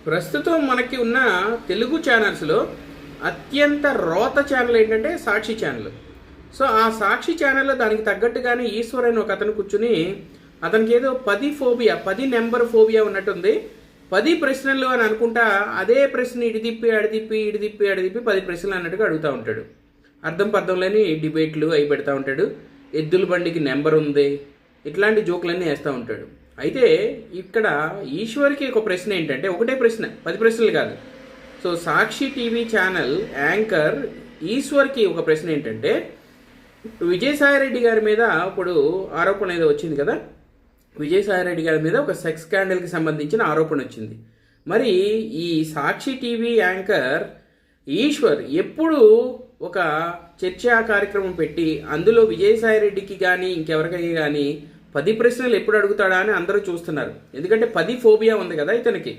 ప్రస్తుతం మనకి ఉన్న తెలుగు ఛానల్స్లో అత్యంత రోత ఛానల్ ఏంటంటే సాక్షి ఛానల్. సో ఆ సాక్షి ఛానల్లో దానికి తగ్గట్టుగానే ఈశ్వర్ అని ఒక అతను కూర్చుని అతనికి ఏదో 10 నెంబర్ ఫోబియా ఉన్నట్టుంది. 10 ప్రశ్నలు అని అనుకుంటా అదే ప్రశ్న ఇడి తిప్పి 10 ప్రశ్నలు అన్నట్టుగా అడుగుతూ ఉంటాడు. అర్థం పర్థం లేని డిబేట్లు అవి పెడతా ఉంటాడు. ఎద్దుల బండికి నెంబర్ ఉంది, ఇట్లాంటి జోకులన్నీ వేస్తూ ఉంటాడు. అయితే ఇక్కడ ఈశ్వర్కి ఒక ప్రశ్న ఏంటంటే, ఒకటే ప్రశ్న, 10 ప్రశ్నలు కాదు. సో సాక్షి టీవీ ఛానల్ యాంకర్ ఈశ్వర్కి ఒక ప్రశ్న ఏంటంటే, విజయసాయిరెడ్డి గారి మీద ఇప్పుడు ఆరోపణ ఏదో వచ్చింది కదా, విజయసాయిరెడ్డి గారి మీద ఒక సెక్స్ స్కాండల్కి సంబంధించిన ఆరోపణ వచ్చింది. మరి ఈ సాక్షి టీవీ యాంకర్ ఈశ్వర్ ఎప్పుడు ఒక చర్చా కార్యక్రమం పెట్టి అందులో విజయసాయిరెడ్డికి కానీ ఇంకెవరికైనా కానీ 10 ప్రశ్నలు ఎప్పుడు అడుగుతాడా అని అందరూ చూస్తున్నారు. ఎందుకంటే 10 ఫోబియా ఉంది కదా ఇతనికి.